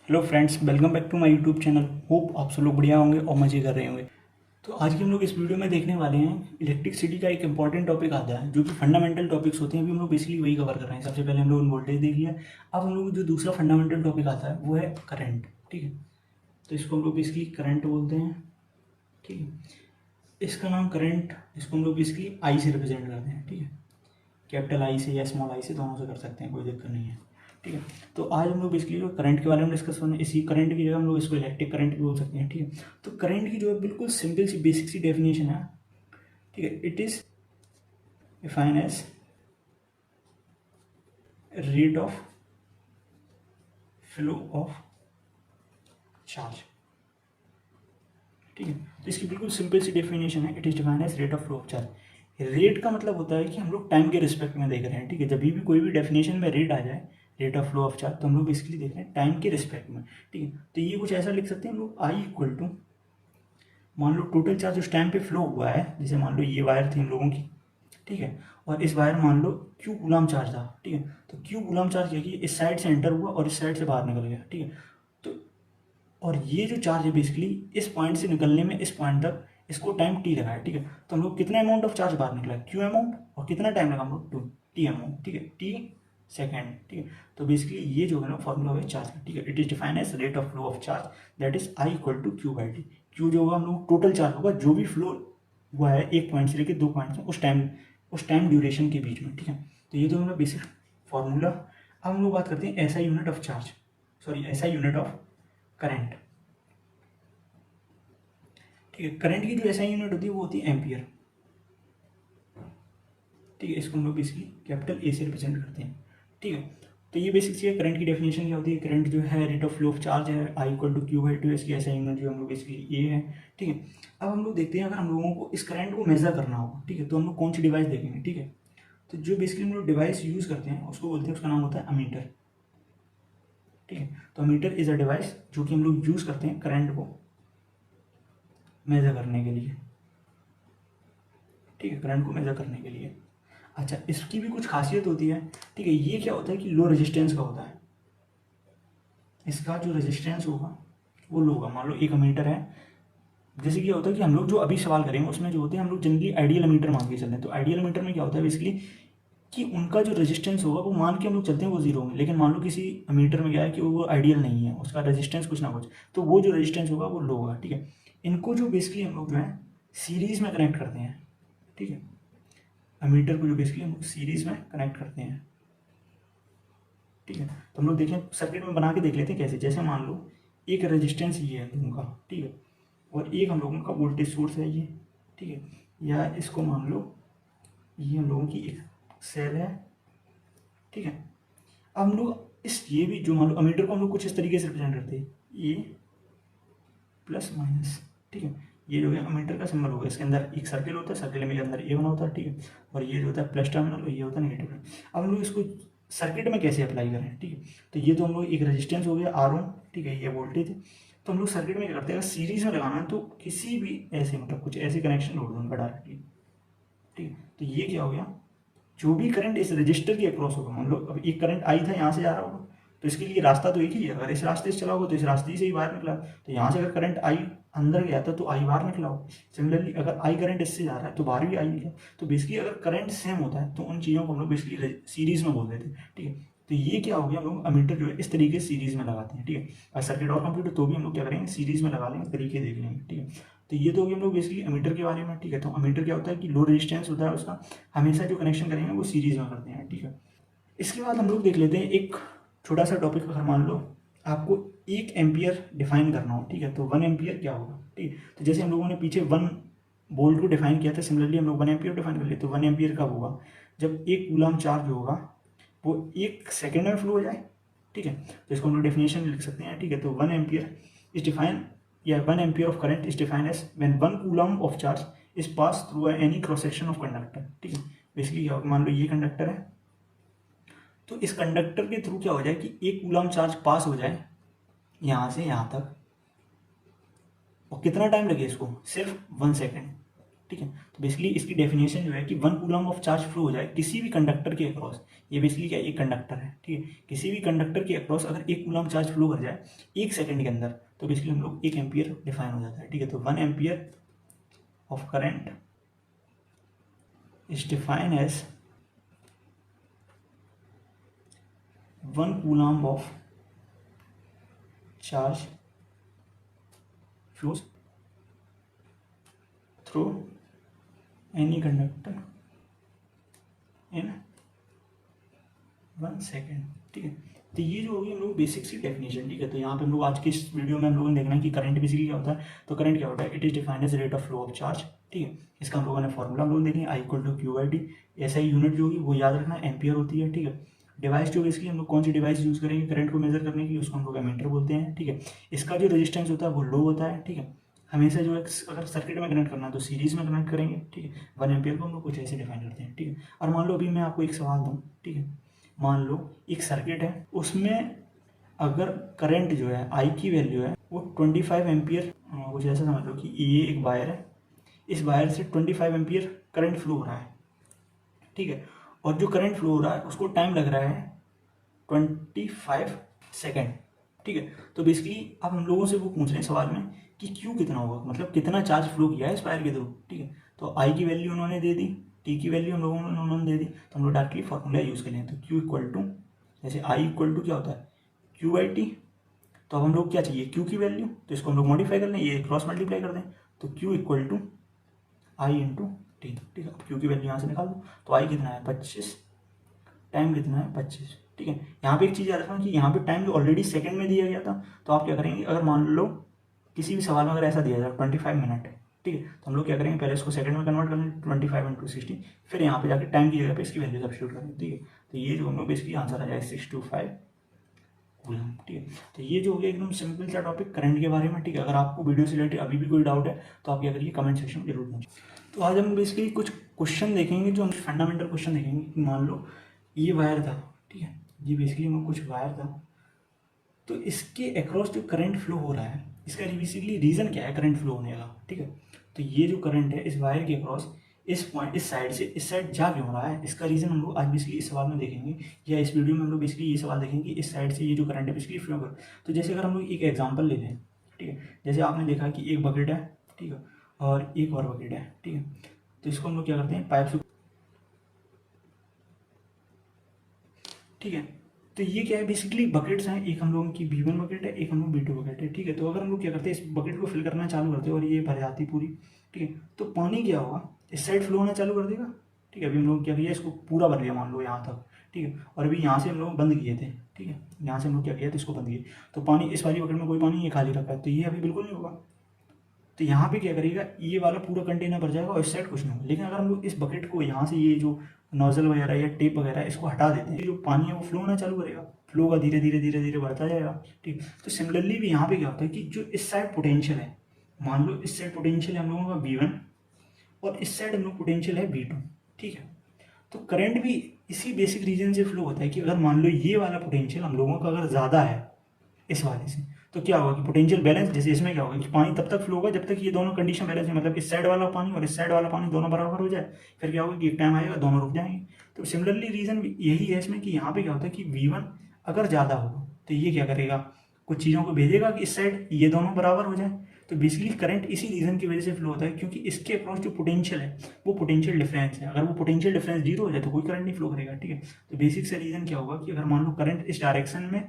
Hello friends, welcome back to my YouTube channel. Hope आप सब लोग बढ़िया होंगे और मज़े कर रहे होंगे। तो आज के हम लोग इस वीडियो में देखने वाले हैं इलेक्ट्रिसिटी का एक इंपॉर्टेंट टॉपिक आता है जो कि फंडामेंटल टॉपिक्स होते हैं। अभी हम लोग बेसिकली वही कवर कर रहे हैं। सबसे पहले हम लोग वोल्टेज देख लिया। अब हम लोग जो दूसरा फंडामेंटल टॉपिक आता है वो है करंट। ठीक है, तो इसको हम लोग बेसिकली करंट बोलते हैं। ठीक है, इसका नाम करंट, इसको हम लोग बेसिकली आई से रिप्रेजेंट करते हैं। ठीक है, कैपिटल आई से या स्मॉल आई से, दोनों से कर सकते हैं, कोई दिक्कत नहीं है। ठीक है, तो आज हम लोग बेसिकली जो करंट के बारे में डिस्कस करना है, इसी करंट की जगह हम लोग इसको इलेक्ट्रिक करंट भी बोल सकते हैं। ठीक है, तो करंट की जो है बिल्कुल सिंपल सी बेसिक सी डेफिनेशन है। ठीक है, it is define as rate of flow of charge. ठीक है, तो इसकी बिल्कुल सिंपल सी डेफिनेशन है, it is define as rate of flow of charge. Rate का मतलब होता है कि हम लोग टाइम के रिस्पेक्ट में देख रहे हैं। ठीक है, जब भी कोई भी डेफिनेशन में रेट आ जाए, rate of flow of charge, तो हम लोग बेसिकली देख रहे हैं टाइम के रिस्पेक्ट में। ठीक है, तो ये कुछ ऐसा लिख सकते हैं हम लोग, आई इक्वल टू, मान लो टोटल चार्ज उस टाइम पे फ्लो हुआ है, जैसे मान लो ये वायर थी हम लोगों की। ठीक है, और इस वायर मान लो क्यू कूलम चार्ज था। ठीक है, तो क्यू कूलम चार्ज क्या किया, इस साइड से एंटर हुआ और इस साइड से बाहर निकल गया। ठीक है, तो और ये जो चार्ज है बेसिकली इस पॉइंट से निकलने में इस पॉइंट तक, इसको टाइम टी लगा है। ठीक है, तो हम लोग कितना अमाउंट ऑफ चार्ज बाहर निकला है, क्यू अमाउंट, और कितना टाइम लगा हम लोग, टू टी अमाउंट। ठीक है, टी सेकेंड। ठीक है, तो बेसिकली ये जो है ना फॉर्मूला है चार्ज का। ठीक है, it is define as rate of flow of charge, that is I equal to Q by T. क्यू जो होगा हम लोग टोटल चार्ज होगा जो भी फ्लो हुआ है एक पॉइंट से लेकर दो पॉइंट में उस टाइम ड्यूरेशन के बीच में। ठीक है, तो ये तो हमारा बेसिक फॉर्मूला। अब हम लोग बात करते हैं ऐसा यूनिट ऑफ चार्ज, सॉरी ऐसा यूनिट ऑफ करंट। ठीक है, करंट की जो एसआई यूनिट होती है वो होती है एम्पियर। ठीक है, इसको हम लोग बेसिकली कैपिटल ए से रिप्रेजेंट करते हैं। ठीक है, तो ये बेसिक चीज़ है। करंट की डेफिनेशन क्या होती है, करंट जो है rate of flow of charge है, I equal to Q by two, इसकी एसआई यूनिट जो हम लोग बेसिकली ए है। ठीक है, अब हम लोग देखते हैं अगर हम लोगों को इस करंट को मेजर करना हो, ठीक है, तो हम लोग कौन सी डिवाइस देखेंगे। ठीक है, तो जो बेसिकली हम लोग डिवाइस यूज़ करते हैं उसको बोलते हैं, उसका नाम होता है अमीटर। ठीक है, तो अमीटर इज अ डिवाइस जो कि हम लोग यूज़ करते हैं करंट को मेजर करने के लिए। ठीक है, करंट को मेजर करने के लिए। अच्छा, इसकी भी कुछ खासियत होती है। ठीक है, ये क्या होता है कि लो रेजिस्टेंस का होता है। इसका जो रेजिस्टेंस होगा वो लो होगा। मान लो एक अमीटर है, जैसे क्या होता है कि हम लोग जो अभी सवाल करेंगे उसमें जो होते हैं हम लोग जनरली आइडियल अमीटर मान के चलते हैं। तो आइडियल अमीटर में क्या होता है बेसिकली कि उनका जो रेजिस्टेंस होगा वो मान के हम लोग चलते हैं वो जीरो होंगे। लेकिन मान लो किसी अमीटर में क्या है कि वो आइडियल नहीं है, उसका रेजिस्टेंस कुछ ना कुछ, तो वो जो रेजिस्टेंस होगा वो लो होगा। ठीक है, इनको जो बेसिकली हम लोग जो है सीरीज में कनेक्ट करते हैं। ठीक है, अमीटर को जो बेसिकली हम लोग सीरीज में कनेक्ट करते हैं। ठीक है, तो हम लोग देखें सर्किट में बना के देख लेते हैं कैसे। जैसे मान लो एक रेजिस्टेंस ये है हम लोगों का, ठीक है, और एक हम लोगों का वोल्टेज सोर्स है ये। ठीक है, या इसको मान लो ये हम लोगों की एक सेल है। ठीक है, अब हम लोग इस ये भी जो मान लो अमीटर को हम लोग कुछ इस तरीके से रिप्रेजेंट करते हैं, ये प्लस माइनस। ठीक है, ये जो है अमीटर का सिंबल होगा, इसके अंदर एक सर्किल होता है, सर्किल में अंदर ए बना होता है। ठीक है, और ये जो होता है प्लस टर्मिनल और ये होता है नेगेटिव टर्मिनल। अब हम लोग इसको सर्किट में कैसे अप्लाई करें। ठीक है, तो ये तो हम लोग एक रेजिस्टेंस हो गया आर ओम। ठीक है, ये वोल्टेज है। तो हम लोग सर्किट में क्या करते हैं, अगर सीरीज में लगाना है तो किसी भी ऐसे मतलब कुछ ऐसे कनेक्शन जोड़ दो उनका डायरेक्टली। ठीक है, तो ये क्या हो गया, जो भी करंट इस रजिस्टर के अक्रॉस होगा, मान लो अब एक करंट आई था यहाँ से जा रहा होगा, तो इसके लिए रास्ता तो एक ही है। अगर इस रास्ते से चला होगा तो इस रास्ते से ही बाहर निकला, तो यहाँ से अगर करंट आई अंदर गया था तो आई बाहर निकला हो। सिमिलरली अगर आई करंट इससे जा रहा है तो बाहर भी आई निकला। तो बेसिकली अगर करंट सेम होता है तो उन चीज़ों को हम लोग बेसिकली सीरीज में बोल देते हैं। ठीक है, तो ये क्या हो गया, हम लोग अमीटर जो है इस तरीके से सीरीज में लगाते हैं। ठीक है, और सर्किट और कंप्यूटर तो भी हम लोग क्या करेंगे, सीरीज में लगा लेंगे, तरीके देख लेंगे। ठीक है, तो ये तो हो गया हम लोग बेसिकली अमीटर के बारे में। ठीक है, तो अमीटर क्या होता है कि लो रेजिस्टेंस होता है उसका, हमेशा जो कनेक्शन करेंगे वो सीरीज में करते हैं। ठीक है, इसके बाद हम लोग देख लेते हैं एक छोटा सा टॉपिक। अगर मान लो आपको एक एम्पियर डिफाइन करना हो, ठीक है, तो वन एम्पियर क्या होगा। ठीक है, तो जैसे हम लोगों ने पीछे वन वोल्ट को डिफाइन किया था, सिमिलरली हम लोग वन एम्पियर डिफाइन कर लिए। तो वन एम्पियर कब होगा, जब एक कूलम चार्ज होगा वो एक सेकेंड में फ्लो हो जाए। ठीक है, तो इसको हम लोग डेफिनेशन लिख सकते हैं। ठीक है, तो वन एम्पियर इज डिफाइन, या one ampere of current is define as when one coulomb of charge is pass through any cross section of conductor. ठीक है, बेसिकली क्या होगा, मान लो ये कंडक्टर है, तो इस कंडक्टर के थ्रू क्या हो जाए कि एक कूलम चार्ज पास हो जाए यहाँ से यहाँ तक, और कितना टाइम लगे इसको, सिर्फ 1 सेकेंड। ठीक है। तो बेसिकली इसकी डेफिनेशन जो है कि 1 कूलम ऑफ चार्ज फ्लो हो जाए किसी भी कंडक्टर के अक्रॉस, ये बेसिकली क्या एक कंडक्टर है, ठीक है, किसी भी कंडक्टर के अक्रॉस अगर 1 कूलम चार्ज फ्लो कर जाए 1 सेकंड के अंदर, तो बेसिकली हम लोग 1 एम्पियर डिफाइन हो जाता है, ठीक है। तो 1 ampere of current is define as 1 coulomb of charge flows through any conductor in 1 second, ठीक है। तो ये जो होगी हम लोग बेसिक सी डेफिनेशन, ठीक है। तो यहाँ पे हम लोग आज की इस वीडियो में हम लोगों ने देखना है कि करंट बेसिकली क्या होता है। तो करंट क्या होता है, it is defined as rate of flow of charge, ठीक है। इसका हम लोगों ने फॉर्मूला हम लोग देखेंगे I equal to Q by T. ऐसा ही यूनिट जो होगी वो याद रखना एम्पियर होती है, ठीक है। डिवाइस जो इसकी हम लोग कौन सी डिवाइस यूज़ करेंगे करंट को मेजर करने के लिए, उसको हम लोग एमीटर बोलते हैं, ठीक है। इसका जो रेजिस्टेंस होता है वो लो होता है, ठीक है। हमेशा जो है अगर सर्किट में कनेक्ट करना है तो सीरीज में कनेक्ट करेंगे, ठीक है। 1 एम्पियर को हम लोग कुछ ऐसे डिफाइन करते हैं, ठीक है। और मान लो अभी मैं आपको एक सवाल दूँ, ठीक है। मान लो एक सर्किट है, उसमें अगर करंट जो है आई की वैल्यू है वो 25 एम्पियर, कुछ ऐसा समझ लो कि ये एक वायर है, इस वायर से 25 एम्पियर करंट फ्लो हो रहा है, ठीक है। और जो करंट फ्लो हो रहा है उसको टाइम लग रहा है 25 सेकेंड, ठीक है। तो बेसिकली अब हम लोगों से वो पूछ रहे हैं सवाल में कि क्यू कितना होगा, मतलब कितना चार्ज फ्लो किया है इस वायर के थ्रू, ठीक है। तो आई की वैल्यू उन्होंने दे दी, टी की वैल्यू हम लोगों ने उन्होंने दे दी, तो हम लोग डायरेक्टली फॉर्मूला यूज़ करें। तो क्यू इक्वल टू, जैसे आई इक्वल टू क्या होता है क्यू बाई टी, तो अब हम लोग क्या चाहिए क्यू की वैल्यू, तो इसको हम लोग मॉडिफाई कर लें, ये क्रॉस मल्टीप्लाई कर दें, तो Q equal to I into T, ठीक है। अब क्यू की वैल्यू यहाँ से निकाल दो, तो आई कितना है 25, टाइम कितना है 25, ठीक है। यहाँ पे एक चीज़ याद रखना कि यहाँ पे टाइम जो ऑलरेडी सेकंड में दिया गया था, तो आप क्या करेंगे, अगर मान लो किसी भी सवाल में अगर ऐसा दिया जाए 25 मिनट है, ठीक है, तो हम लोग क्या करेंगे पहले इसको सेकंड में कन्वर्ट कर लेंगे 25 इंटू 60, फिर यहाँ पे जाके टाइम की जगह पे इसकी वैल्यू सब्स्टिट्यूट करेंगे, ठीक है। तो ये जो हम लोग बेसिकली आंसर आ जाए 625 कूलम, ठीक है। तो ये जो हो गया एकदम सिंपल सा टॉपिक करंट के बारे में, ठीक है। अगर आपको वीडियो से रिलेटेड अभी भी कोई डाउट है तो आप क्या करिए कमेंट सेक्शन में जरूर पूछिए। तो आज हम बेसिकली कुछ क्वेश्चन देखेंगे, जो हम फंडामेंटल क्वेश्चन देखेंगे कि मान लो ये वायर था, ठीक है, ये बेसिकली हम कुछ वायर था, तो इसके अक्रॉस जो करंट फ्लो हो रहा है इसका बेसिकली रीज़न क्या है करंट फ्लो होने का, ठीक है। तो ये जो करंट है इस वायर के अक्रॉस इस पॉइंट इस साइड से इस साइड जा क्यों रहा है, इसका रीज़न हम लोग आज बेसिकली इस सवाल में देखेंगे, या इस वीडियो में हम लोग बेसिकली ये सवाल देखेंगे इस साइड से ये जो करंट है बेसिकली फ्लो कर। तो जैसे अगर हम लोग एक एग्जांपल ले लें, ठीक है, जैसे आपने देखा कि एक बकेट है, ठीक है, और एक और बकेट है, ठीक है। तो इसको हम लोग क्या करते हैं पाइप से, ठीक है। तो ये क्या है बेसिकली बकेट्स हैं, एक हम लोगों की V1 बकेट है, एक हम लोग V2 बकेट है, ठीक है। तो अगर हम लोग क्या करते हैं इस बकेट को फिल करना चालू करते हैं और ये भर जाती पूरी, ठीक है, तो पानी क्या होगा इस साइड फ्लो होना चालू कर देगा, ठीक है। अभी हम लोग क्या किया इसको पूरा भर लिया मान लो यहाँ तक, ठीक है, और अभी यहाँ से हम लोग बंद किए थे, ठीक है, यहाँ से हम लोग क्या किया था इसको बंद किए, तो पानी इस वाली बकेट में कोई पानी ये खाली रखा है, तो ये अभी बिल्कुल नहीं होगा। तो यहाँ पे क्या करेगा ये वाला पूरा कंटेनर भर जाएगा और इस साइड कुछ नहीं होगा। लेकिन अगर हम लोग इस बकेट को यहाँ से ये जो नोजल वगैरह या टेप वगैरह इसको हटा देते हैं, जो पानी है वो फ्लो होना चालू करेगा, फ्लो का धीरे धीरे धीरे धीरे बढ़ता जाएगा, ठीक। तो सिमिलरली भी यहाँ पे क्या होता है कि जो इस साइड पोटेंशियल है, मान लो इस साइड पोटेंशियल है हम लोगों का V1 और इस साइड हम लोग पोटेंशियल है V2, ठीक है। तो करंट भी इसी बेसिक रीजन से फ्लो होता है कि अगर मान लो ये वाला पोटेंशियल हम लोगों का अगर ज़्यादा है इस वाले से, तो क्या होगा कि पोटेंशियल बैलेंस, जैसे इसमें क्या होगा कि पानी तब तक फ्लो होगा जब तक ये दोनों कंडीशन बैलेंस है, मतलब इस साइड वाला पानी और इस साइड वाला पानी दोनों बराबर हो जाए, फिर क्या होगा कि एक टाइम आएगा दोनों रुक जाएंगे। तो सिमिलरली रीजन यही है इसमें कि यहाँ पे क्या होता है कि V1 अगर ज़्यादा होगा तो ये क्या करेगा कुछ चीज़ों को भेजेगा कि इस साइड ये दोनों बराबर हो जाए। तो बेसिकली करंट इसी रीजन की वजह से फ्लो होता है क्योंकि इसके अक्रॉस जो पोटेंशियल है वो पोटेंशियल डिफरेंस है, अगर वो पोटेंशियल डिफरेंस जीरो हो जाए तो कोई करंट नहीं फ्लो करेगा, ठीक है। तो बेसिक से रीजन क्या होगा कि अगर मान लो करंट इस डायरेक्शन में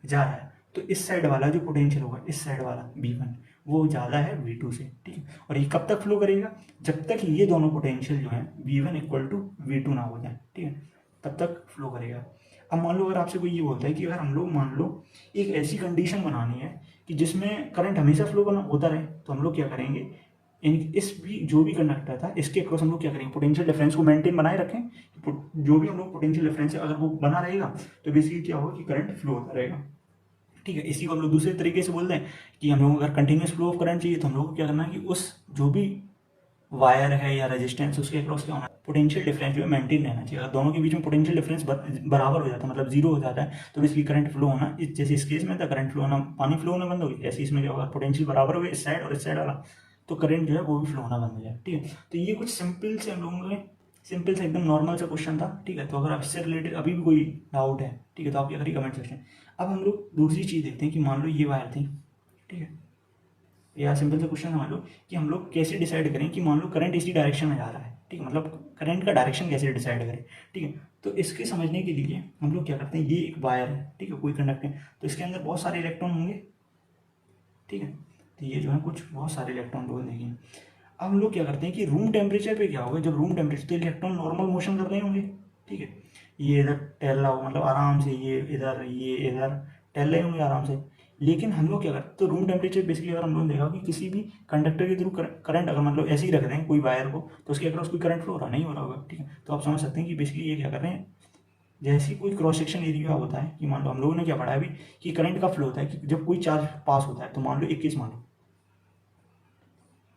जा रहा है तो इस साइड वाला जो पोटेंशियल होगा इस साइड वाला V1 वो ज़्यादा है V2 से, ठीक है। और ये कब तक फ्लो करेगा जब तक ये दोनों पोटेंशियल जो है V1 इक्वल टू V2 ना हो जाए, ठीक है, तब तक फ्लो करेगा। अब मान लो अगर आपसे कोई ये बोलता है कि अगर हम लोग मान लो एक ऐसी कंडीशन बनानी है कि जिसमें करंट हमेशा फ्लो होता रहे, तो हम लोग क्या करेंगे इस भी जो भी कंडक्टर था इसके अक्रॉस हम लोग क्या करेंगे पोटेंशियल डिफरेंस को मेंटेन बनाए रखें, जो भी हम लोग पोटेंशियल डिफरेंस है अगर वो बना रहेगा तो बेसिकली क्या होगा कि करंट फ्लो होता रहेगा, ठीक है। इसी को हम लोग दूसरे तरीके से बोलते हैं कि हम लोग अगर कंटिन्यूस फ्लो ऑफ करंट चाहिए तो हम लोग को क्या करना है कि उस जो भी वायर है या रेजिस्टेंस उसके अक्रॉस क्या होना है पोटेंशियल डिफरेंस जो है मेंटेन रहना चाहिए। अगर दोनों के बीच में पोटेंशियल डिफरेंस बराबर हो जाता है मतलब जीरो हो जाता है तो इसकी करंट फ्लो होना, जैसे इस केस में था करंट फ्लो होना पानी फ्लो होना बंद हो गया, ऐसे इसमें क्या होगा पोटेंशियल बराबर हो गया इस साइड और इस साइड वाला तो करंट जो है वो भी फ्लो होना बंद हो जाएगा, ठीक है। तो ये कुछ सिंपल से हम लोगों ने सिंपल से एकदम नॉर्मल सा क्वेश्चन था, ठीक है। तो अगर आप इससे रिलेटेड अभी भी कोई डाउट है, ठीक है, तो आप क्या करिए कमेंट सेक्शन। अब हम लोग दूसरी चीज़ देखते हैं कि मान लो ये वायर थी, ठीक है, या सिंपल सा क्वेश्चन मान लो कि हम लोग कैसे डिसाइड करें कि मान लो करंट इसी डायरेक्शन में जा रहा है, ठीक है, मतलब करंट का डायरेक्शन कैसे डिसाइड करें, ठीक है। तो इसके समझने के लिए हम लोग क्या करते हैं, ये एक वायर है, ठीक है, कोई कंडक्टर, तो इसके अंदर बहुत सारे इलेक्ट्रॉन होंगे, ठीक है। तो ये जो है कुछ बहुत सारे इलेक्ट्रॉन लोग देखेंगे। अब हम लोग क्या करते हैं कि रूम टेम्परेचर पे क्या होगा, जब रूम टेम्परेचर, तो इलेक्ट्रॉन नॉर्मल मोशन कर रहे होंगे, ठीक है, ये इधर टहल रहा होगा, मतलब आराम से, ये इधर टहल रहे होंगे आराम से। लेकिन हम लोग क्या करते हैं, तो रूम टेम्परेचर बेसिकली अगर हम लोग देखा कि किसी भी कंडक्टर के थ्रू करंट अगर मतलब ऐसे ही रख दें कोई वायर को, तो उसके अक्रॉस कोई करंट फ्लो हो रहा नहीं हो रहा होगा, ठीक है। तो आप समझ सकते हैं कि बेसिकली ये क्या कर रहे हैं, जैसे कोई क्रॉस सेक्शन एरिया होता है कि मान लो हम लोगों ने क्या पढ़ा है अभी कि करंट का फ्लो होता है कि जब कोई चार्ज पास होता है, तो मान लो एक केस मान लो,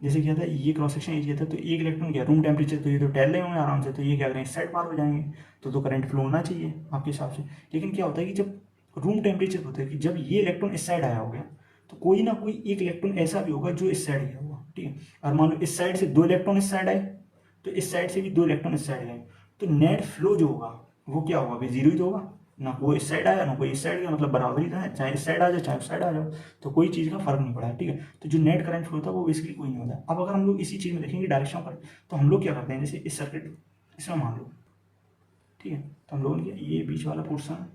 जैसे क्या था, ये क्रॉस सेक्शन एरिया था, तो एक इलेक्ट्रॉन क्या रूम टेम्परेचर, तो ये तो टहल रहे होंगे आराम से, तो ये क्या करें इस साइड पार हो जाएंगे, तो करंट फ्लो होना चाहिए आपके हिसाब से। लेकिन क्या होता है कि जब रूम टेम्परेचर होता है कि जब ये इलेक्ट्रॉन इस साइड आया होगा, तो कोई ना कोई एक इलेक्ट्रॉन ऐसा भी होगा जो इस साइड गया होगा, ठीक है। और मान लो इस साइड से दो इलेक्ट्रॉन इस साइड आए, तो इस साइड से भी दो इलेक्ट्रॉन इस साइड गए, तो नेट फ्लो जो होगा वो क्या होगा, भाई जीरो ही तो होगा, ना कोई इस साइड आया ना कोई इस साइड गया, मतलब बराबर ही था, चाहे इस साइड आ जाए चाहे उस साइड आ जाओ, तो कोई चीज़ का फर्क नहीं पड़ा है, ठीक है। तो जो नेट करंट फ्लो होता है वो बेसिकली कोई नहीं होता। अब अगर हम लोग इसी चीज़ में देखेंगे डायरेक्शन पर, तो हम लोग क्या करते हैं, जैसे इस सर्किट इसमें मान लो, ठीक है, तो हम लोगों ने ये बीच वाला पोर्सन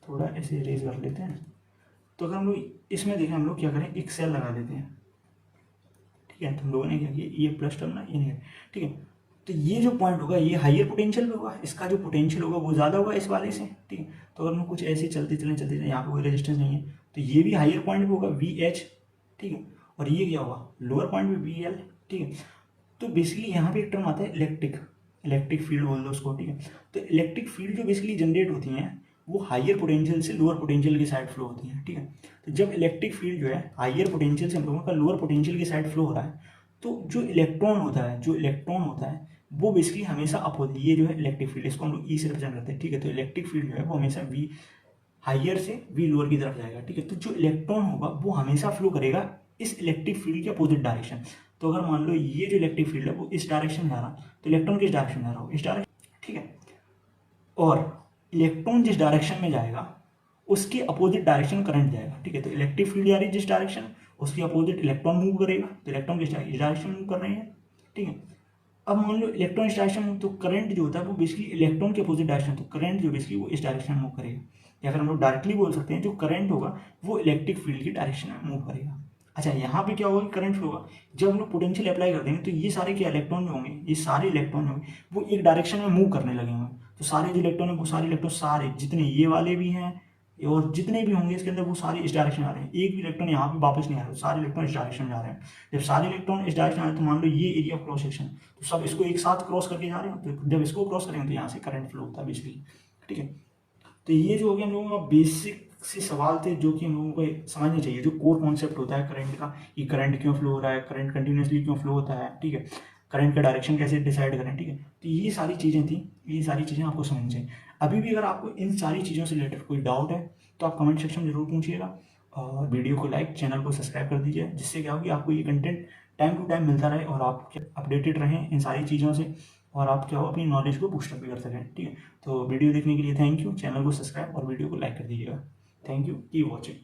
थोड़ा ऐसे इरेज कर लेते हैं। तो अगर हम लोग इसमें देखें, हम लोग क्या करें, एक सेल लगा देते हैं, ठीक है। तो हम लोगों ने क्या किया, ये प्लस टर्म ना ये नहीं, ठीक है। तो ये जो पॉइंट होगा ये हाइयर पोटेंशियल पे होगा, इसका जो पोटेंशियल होगा वो ज़्यादा होगा इस वाले से, ठीक है। तो अगर हम कुछ ऐसे चलते चलें, यहाँ पे कोई रेजिस्टेंस नहीं है, तो ये भी हाइयर पॉइंट पे होगा वी एच, ठीक है। और ये क्या होगा लोअर पॉइंट पे वी एल, ठीक है। तो बेसिकली यहाँ पे एक टर्म आता है इलेक्ट्रिक फील्ड बोल दो उसको, ठीक है। तो इलेक्ट्रिक फील्ड जो बेसिकली जनरेट होती हैं वो हाइयर पोटेंशियल से लोअर पोटेंशियल की साइड फ्लो होती है, ठीक है। तो जब इलेक्ट्रिक फील्ड जो है हाइयर पोटेंशियल से हम लोगों का लोअर पोटेंशियल की साइड फ्लो हो रहा है, तो जो इलेक्ट्रॉन होता है वो बेसिकली हमेशा अप होती है। ये जो है इलेक्ट्रिक फील्ड, इसको हम लोग ई से रिप्रेजेंट करते हैं, ठीक है। तो इलेक्ट्रिक फील्ड जो है वो हमेशा वी हाइयर से वी लोअर की तरफ जाएगा, ठीक है। तो जो इलेक्ट्रॉन होगा वो हमेशा फ्लो करेगा इस इलेक्ट्रिक फील्ड के अपोजिट डायरेक्शन। तो अगर मान लो ये जो इलेक्ट्रिक फील्ड है वो इस डायरेक्शन जा रहा, तो इलेक्ट्रॉन किस डायरेक्शन जा रहा हो, इस डायरेक्शन, ठीक है। और इलेक्ट्रॉन जिस डायरेक्शन में जाएगा उसके अपोजिट डायरेक्शन करंट जाएगा, ठीक है। तो इलेक्ट्रिक फील्ड जा रही है जिस डायरेक्शन, उसके अपोजिट इलेक्ट्रॉन मूव करेगा, तो इलेक्ट्रॉन किस डायरेक्शन मूव कर रहे हैं, ठीक है। अब मान लो इलेक्ट्रॉन इस डायरेक्शन में, तो करंट जो होता है वो बेसिकली इलेक्ट्रॉन के अपोजिट डायरेक्शन, तो करंट जो बेसिकली वो इस डायरेक्शन में मूव करेगा, या फिर हम लोग डायरेक्टली बोल सकते हैं जो करंट होगा वो इलेक्ट्रिक फील्ड की डायरेक्शन में मूव करेगा। अच्छा, यहाँ पे क्या होगा, करंट फ्लो होगा, जब हम लोग पोटेंशियल अप्लाई कर देंगे तो ये सारे क्या इलेक्ट्रॉन जो होंगे, ये सारे इलेक्ट्रॉन होंगे वो एक डायरेक्शन में मूव करने लगे होंगे। तो सारे जो इलेक्ट्रॉन है वो सारे इलेक्ट्रॉन, सारे जितने ये वाले भी हैं और जितने भी होंगे इसके अंदर, वो सारे इस डायरेक्शन आ रहे हैं, एक भी इलेक्ट्रॉन यहाँ पे वापस नहीं आ रहा, सारे इलेक्ट्रॉन इस डायरेक्शन जा रहे हैं। जब सारे इलेक्ट्रॉन इस डायरेक्शन आ रहे हैं तो मान लो ये एरिया क्रॉस सेक्शन, तो सब इसको एक साथ क्रॉस करके जा रहे हैं, तो जब इसको क्रॉस करेंगे तो यहाँ से करंट फ्लो होता है बेसिकली, ठीक है। तो ये जो हो गया हम लोगों का बेसिक से सवाल थे जो कि हम लोगों को समझने चाहिए, जो कोर कॉन्सेप्ट होता है करंट का, कि करंट क्यों फ्लो हो रहा है, करंट कंटिन्यूसली क्यों फ्लो होता है, ठीक है, करंट का डायरेक्शन कैसे डिसाइड करें, ठीक है। तो ये सारी चीज़ें थी, ये सारी चीज़ें आपको समझनी चाहिए। अभी भी अगर आपको इन सारी चीज़ों से रिलेटेड कोई डाउट है तो आप कमेंट सेक्शन में जरूर पूछिएगा, और वीडियो को लाइक, चैनल को सब्सक्राइब कर दीजिए, जिससे क्या होगी आपको ये कंटेंट टाइम टू टाइम मिलता रहे और आप अपडेटेड रहें इन सारी चीज़ों से, और आप क्या हो अपनी नॉलेज को बूस्टअप भी कर सकें, ठीक है। तो वीडियो देखने के लिए थैंक यू, चैनल को सब्सक्राइब और वीडियो को लाइक कर दीजिएगा। Thank you, keep watching.